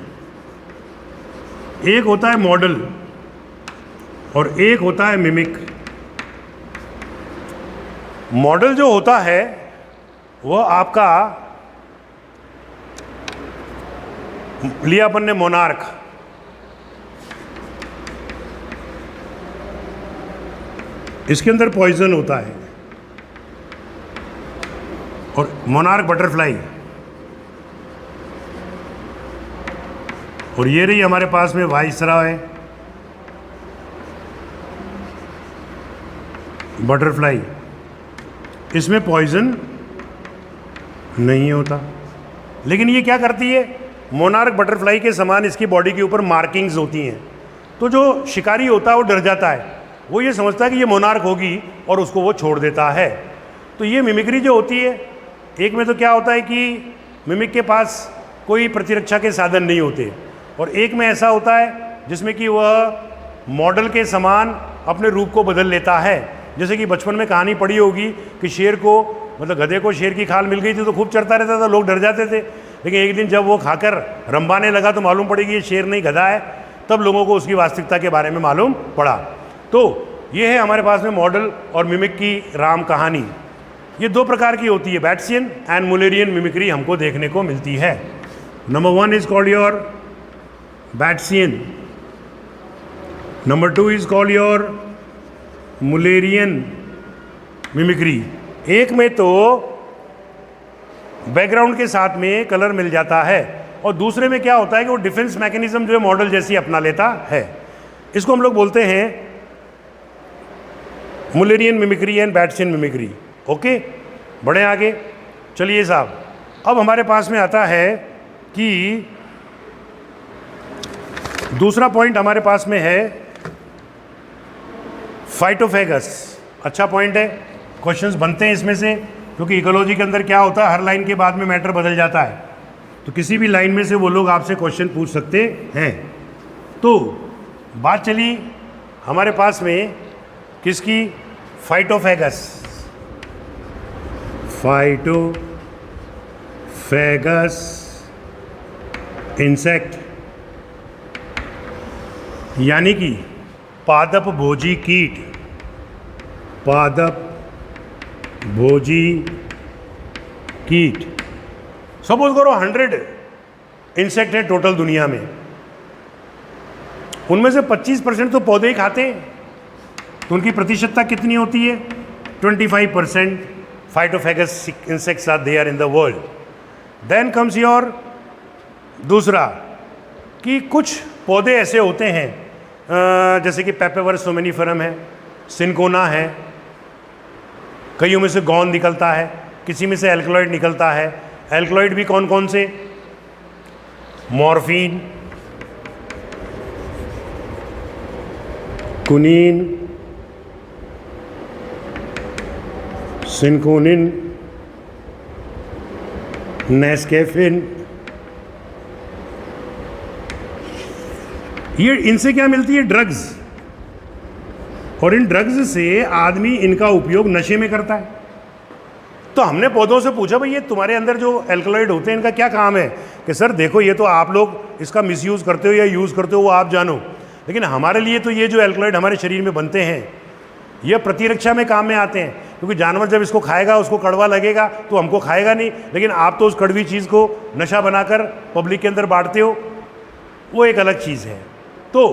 एक होता है मॉडल और एक होता है मिमिक। मॉडल जो होता है वह आपका, लिया अपन ने मोनार्क। इसके अंदर पॉइजन होता है, और मोनार्क बटरफ्लाई। और ये रही हमारे पास में वाइसरॉय बटरफ्लाई। इसमें पॉइजन नहीं होता, लेकिन ये क्या करती है, मोनार्क बटरफ्लाई के समान इसकी बॉडी के ऊपर मार्किंग्स होती हैं, तो जो शिकारी होता है वो डर जाता है वो ये समझता है कि ये मोनार्क होगी और उसको वो छोड़ देता है। तो ये मिमिक्री जो होती है, एक में तो क्या होता है कि मिमिक के पास कोई प्रतिरक्षा के साधन नहीं होते, और एक में ऐसा होता है जिसमें कि वह मॉडल के समान अपने रूप को बदल लेता है। जैसे कि बचपन में कहानी पढ़ी होगी कि शेर को, मतलब गधे को शेर की खाल मिल गई थी तो खूब चढ़ता रहता था, लोग डर जाते थे। लेकिन एक दिन जब वो खाकर रंबाने लगा तो मालूम पड़ी कि ये शेर नहीं गधा है, तब लोगों को उसकी वास्तविकता के बारे में मालूम पड़ा। तो ये है हमारे पास में मॉडल और मिमिक की राम कहानी। ये दो प्रकार की होती है, बैट्सियन एंड मुलेरियन मिमिक्री हमको देखने को मिलती है। Number 1 is called your Batesian, number 2 is called your Mullerian mimicry. एक में तो बैकग्राउंड के साथ में कलर मिल जाता है, और दूसरे में क्या होता है कि वो डिफेंस मैकेनिज्म जो है मॉडल जैसी अपना लेता है। इसको हम लोग बोलते हैं Mullerian mimicry and Batesian mimicry. Okay, बढ़े आगे। चलिए साहब, अब हमारे पास में आता है कि दूसरा पॉइंट हमारे पास में है फाइटोफेगस। अच्छा पॉइंट है, क्वेश्चंस बनते हैं इसमें से, क्योंकि इकोलॉजी के अंदर क्या होता है, हर लाइन के बाद में मैटर बदल जाता है, तो किसी भी लाइन में से वो लोग आपसे क्वेश्चन पूछ सकते हैं। तो बात चली हमारे पास में किसकी, फाइटोफेगस। फाइटोफेगस इंसेक्ट यानी कि पादप भोजी कीट। पादप भोजी कीट। सपोज करो 100 इंसेक्ट है टोटल दुनिया में, उनमें से 25% तो पौधे ही खाते हैं, तो उनकी प्रतिशतता कितनी होती है, 25% phytophagous insects are there in the world. Then comes your दूसरा कि कुछ पौधे ऐसे होते हैं जैसे कि पेपेवर्स सोमेनिफरम है, सिनकोना है, कईयों में से गौंद निकलता है, किसी में से एल्कलॉइड निकलता है। एल्कलॉइड भी कौन कौन से, मॉर्फिन, कुनीन, सिनकोनिन, नेस्कैफिन। ये इनसे क्या मिलती है, ड्रग्स, और इन ड्रग्स से आदमी इनका उपयोग नशे में करता है। तो हमने पौधों से पूछा भाई ये तुम्हारे अंदर जो एल्कलॉइड होते हैं इनका क्या काम है, कि सर देखो ये तो आप लोग इसका मिसयूज़ करते हो या यूज़ करते हो वो आप जानो, लेकिन हमारे लिए तो ये जो एल्कलॉइड हमारे शरीर में बनते हैं ये प्रतिरक्षा में काम में आते हैं, क्योंकि जानवर जब इसको खाएगा उसको कड़वा लगेगा तो हमको खाएगा नहीं, लेकिन आप तो उस कड़वी चीज़ को नशा बनाकर पब्लिक के अंदर बांटते हो, वो एक अलग चीज़ है। तो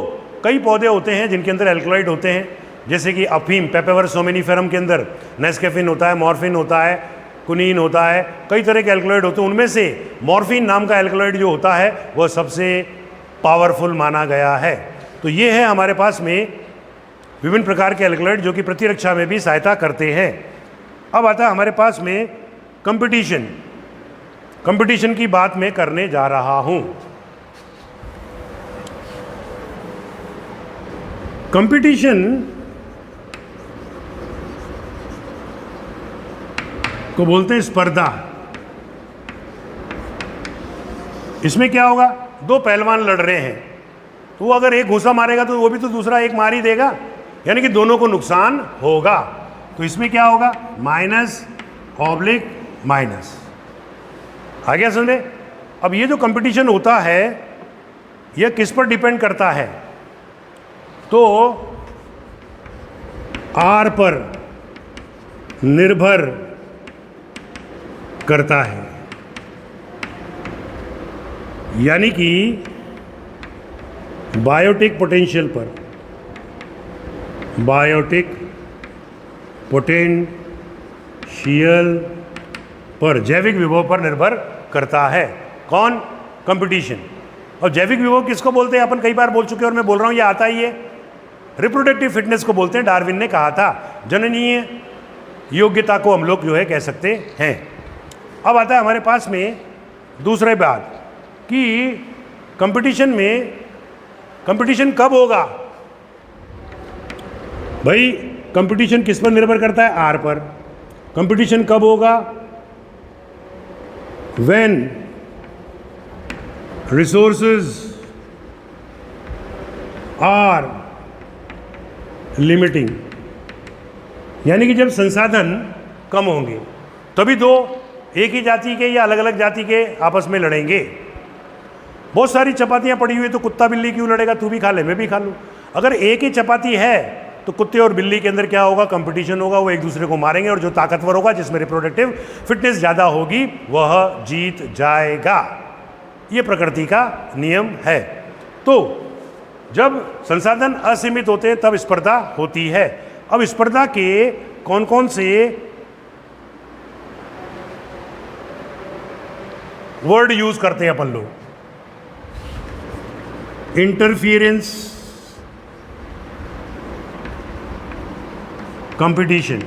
कई पौधे होते हैं जिनके अंदर एल्कलॉइड होते हैं, जैसे कि अफीम, पेपेवर्स सोमेनिफेरम के अंदर नेस्कैफिन होता है, मॉर्फिन होता है, कुनीन होता है, कई तरह के एल्कलॉइड होते हैं। उनमें से मॉर्फिन नाम का एल्कलॉइड जो होता है वह सबसे पावरफुल माना गया है। तो ये है हमारे पास में विभिन्न प्रकार के एल्कलॉइड जो कि प्रतिरक्षा में भी सहायता करते हैं। अब आता है हमारे पास में कंपटीशन। कंपटीशन की बात मैं करने जा रहा हूं। कंपटीशन को बोलते हैं स्पर्धा। इसमें क्या होगा, दो पहलवान लड़ रहे हैं, तो वो अगर एक घूसा मारेगा तो वो भी तो दूसरा एक मार ही देगा, यानी कि दोनों को नुकसान होगा। तो इसमें क्या होगा, माइनस ऑब्लिक माइनस। आ गया समझे। अब ये जो कंपटीशन होता है यह किस पर डिपेंड करता है, तो आर पर निर्भर करता है, यानी कि बायोटिक पोटेंशियल पर, बायोटिक पोटेंशियल पर, जैविक विभव पर निर्भर करता है। कौन, कंपटीशन। और जैविक विभव किसको बोलते हैं, अपन कई बार बोल चुके हैं और मैं बोल रहा हूं, ये आता ही है, रिप्रोडक्टिव फिटनेस को बोलते हैं। डार्विन ने कहा था, जननीय योग्यता को हम लोग जो है कह सकते हैं। अब आता है हमारे पास में दूसरी बात कि कंपटीशन में, कंपटीशन कब होगा, भाई कंपटीशन किस पर निर्भर करता है? आर पर। कंपटीशन कब होगा? व्हेन रिसोर्सेज आर लिमिटिंग, यानी कि जब संसाधन कम होंगे तभी दो एक ही जाति के या अलग अलग जाति के आपस में लड़ेंगे। बहुत सारी चपातियां पड़ी हुई है तो कुत्ता बिल्ली क्यों लड़ेगा? तू भी खा ले, मैं भी खा लूँ। अगर एक ही चपाती है तो कुत्ते और बिल्ली के अंदर क्या होगा? कंपटीशन होगा, वो एक दूसरे को मारेंगे और जो ताकतवर होगा, जिसमें रिप्रोडक्टिव फिटनेस ज़्यादा होगी, वह जीत जाएगा। ये प्रकृति का नियम है। तो जब संसाधन असीमित होते हैं तब स्पर्धा होती है। अब स्पर्धा के कौन कौन से वर्ड यूज करते हैं अपन लोग? इंटरफियरेंस, कंपटीशन,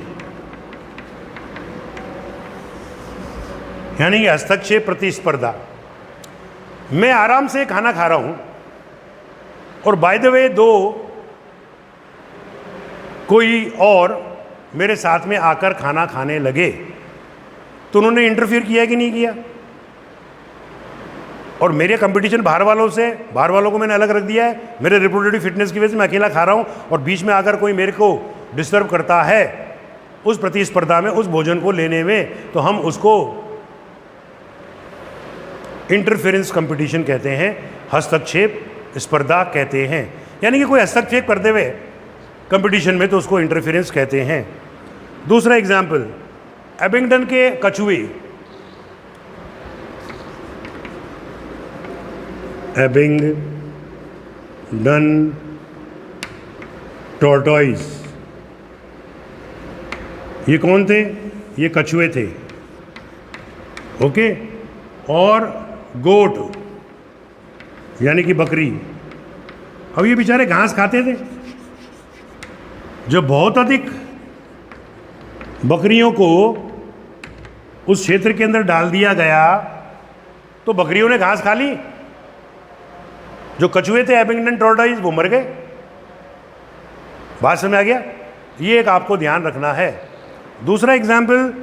यानी कि हस्तक्षेप, प्रतिस्पर्धा। मैं आराम से खाना खा रहा हूं और बाय द वे दो कोई और मेरे साथ में आकर खाना खाने लगे तो उन्होंने इंटरफियर किया कि नहीं किया? और मेरे कंपटीशन बाहर वालों से, बाहर वालों को मैंने अलग रख दिया है। मेरे रिप्रोडक्टिव फिटनेस की वजह से मैं अकेला खा रहा हूं और बीच में आकर कोई मेरे को डिस्टर्ब करता है उस प्रतिस्पर्धा में, उस भोजन को लेने में, तो हम उसको इंटरफेरेंस कंपटीशन कहते हैं, हस्तक्षेप स्पर्धा कहते हैं। यानी कि कोई हस्तक्षेप करते हुए कंपटीशन में तो उसको इंटरफेरेंस कहते हैं। दूसरा एग्जाम्पल, एबिंगडन के कछुए, एबिंगडन टॉर्टॉइस, ये कौन थे? ये कछुए थे, ओके। और गोट यानी कि बकरी। अब ये बेचारे घास खाते थे। जब बहुत अधिक बकरियों को उस क्षेत्र के अंदर डाल दिया गया तो बकरियों ने घास खा ली। जो कछुए थे एबिंगडन टॉर्टॉइस, वो मर गए। बात समझ आ गया? ये एक आपको ध्यान रखना है। दूसरा एग्जाम्पल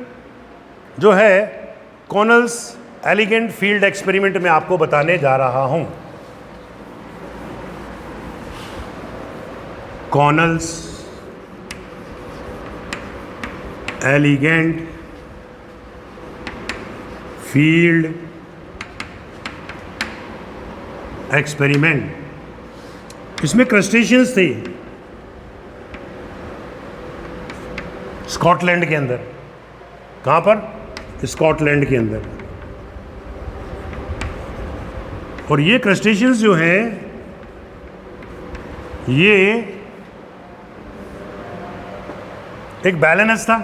जो है कॉनल्स एलिगेंट फील्ड एक्सपेरिमेंट में आपको बताने जा रहा हूं। कॉनल्स एलिगेंट फील्ड एक्सपेरिमेंट, इसमें क्रस्टेशियंस थे स्कॉटलैंड के अंदर। कहां पर? स्कॉटलैंड के अंदर। और ये क्रस्टेशियंस जो हैं, ये एक बैलेनस था,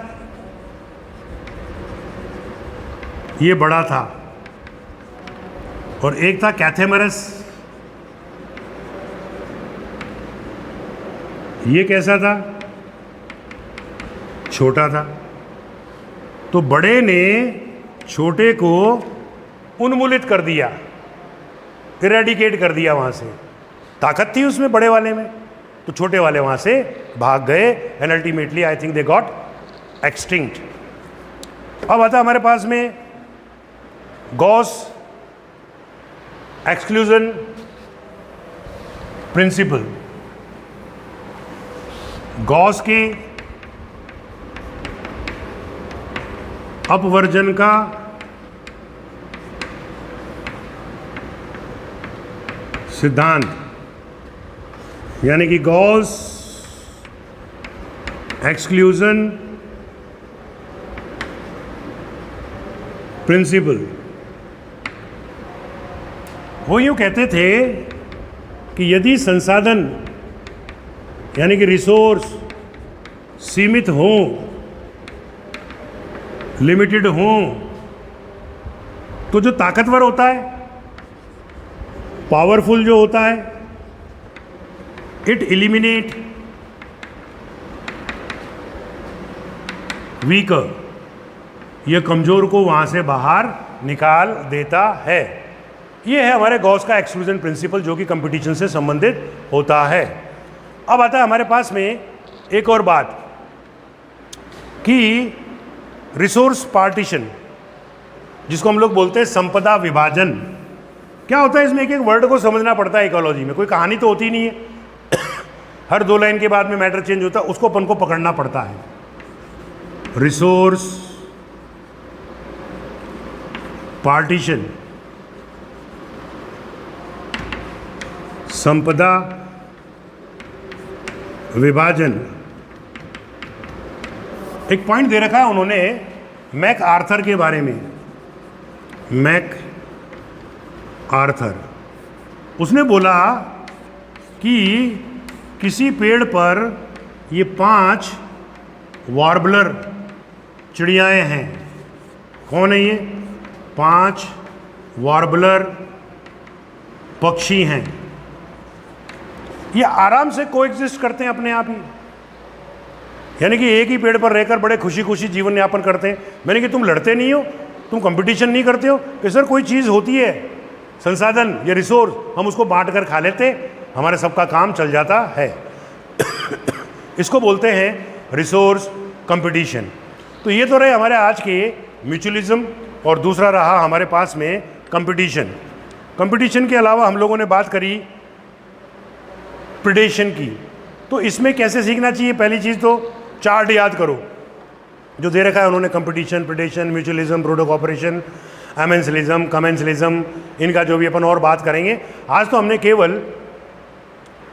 ये बड़ा था, और एक था कैथेमरस, ये कैसा था? छोटा था। तो बड़े ने छोटे को उन्मूलित कर दिया, इरेडिकेट कर दिया वहां से। ताकत थी उसमें बड़े वाले में, तो छोटे वाले वहां से भाग गए and ultimately I think they got extinct. अब आता हमारे पास में गॉस एक्सक्लूजन प्रिंसिपल। गॉस के अपवर्जन का सिद्धांत, यानी कि गॉस एक्सक्लूजन प्रिंसिपल। वो यूं कहते थे कि यदि संसाधन यानी कि रिसोर्स सीमित हों, लिमिटेड हों, तो जो ताकतवर होता है, पावरफुल जो होता है, इट एलिमिनेट वीकर, यह कमजोर को वहां से बाहर निकाल देता है। यह है हमारे गॉस का एक्सक्लूजन प्रिंसिपल, जो कि कंपटीशन से संबंधित होता है। अब आता है हमारे पास में एक और बात कि रिसोर्स पार्टीशन, जिसको हम लोग बोलते हैं संपदा विभाजन, क्या होता है इसमें? एक एक वर्ड को समझना पड़ता है इकोलॉजी में, कोई कहानी तो होती नहीं है। हर 2 लाइन के बाद में मैटर चेंज होता है, उसको अपन को पकड़ना पड़ता है। रिसोर्स पार्टीशन, संपदा विभाजन। एक पॉइंट दे रखा है उन्होंने मैक आर्थर के बारे में। मैक आर्थर, उसने बोला कि किसी पेड़ पर ये 5 वार्बलर चिड़ियाएँ हैं। कौन है ये? 5 वार्बलर पक्षी हैं। ये आराम से कोएग्जिस्ट करते हैं अपने आप ही, यानी कि एक ही पेड़ पर रहकर बड़े खुशी खुशी जीवन यापन करते हैं। मैंने कि तुम लड़ते नहीं हो, तुम कंपटीशन नहीं करते हो कि सर कोई चीज़ होती है, संसाधन या रिसोर्स, हम उसको बांट कर खा लेते, हमारे सबका काम चल जाता है। इसको बोलते हैं रिसोर्स कंपटीशन। तो ये तो रहे हमारे आज के म्यूचुअलिज्म, और दूसरा रहा हमारे पास में कंपटीशन। कंपटीशन के अलावा हम लोगों ने बात करी प्रेडेशन की। तो इसमें कैसे सीखना चाहिए? पहली चीज़ तो चार्ट याद करो जो दे रखा है उन्होंने, competition, predation, mutualism, protocooperation, amensalism, commensalism, इनका जो भी अपन और बात करेंगे। आज तो हमने केवल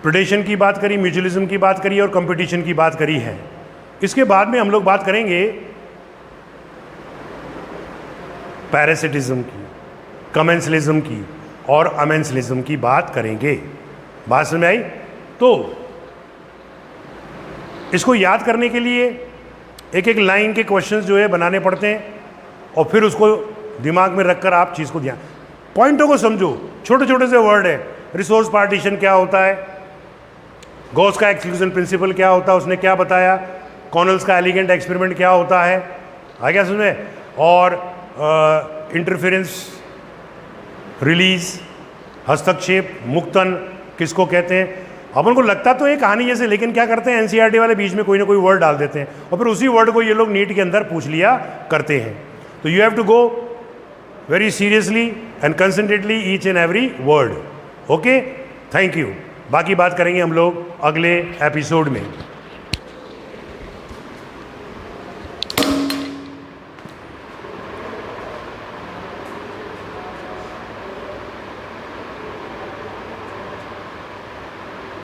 प्रेडेशन की बात करी, म्यूचुअलिज्म की बात करी और कंपटीशन की बात करी है। इसके बाद में हम लोग बात करेंगे पैरासिटिज्म की, कमेंसलिज्म की और अमेंसलिज्म की बात करेंगे। बात समझ में आई? तो इसको याद करने के लिए एक एक लाइन के क्वेश्चंस जो है बनाने पड़ते हैं, और फिर उसको दिमाग में रखकर आप चीज़ को ध्यान, पॉइंटों को समझो। छोटे छोटे से वर्ड है। रिसोर्स पार्टीशन क्या होता है, गॉस का एक्सक्लूजन प्रिंसिपल क्या होता है, उसने क्या बताया, कॉनल्स का एलिगेंट एक्सपेरिमेंट क्या होता है, आ गया समझ में, और इंटरफेरेंस, रिलीज, हस्तक्षेप, मुक्तन किसको कहते हैं। अपन को लगता तो एक कहानी जैसे, लेकिन क्या करते हैं एनसीईआरटी वाले बीच में कोई ना कोई वर्ड डाल देते हैं, और फिर उसी वर्ड को ये लोग नीट के अंदर पूछ लिया करते हैं। तो you have to go very seriously and concentratedly each and every word. Okay, thank you. बाकी बात करेंगे हम लोग अगले एपिसोड में।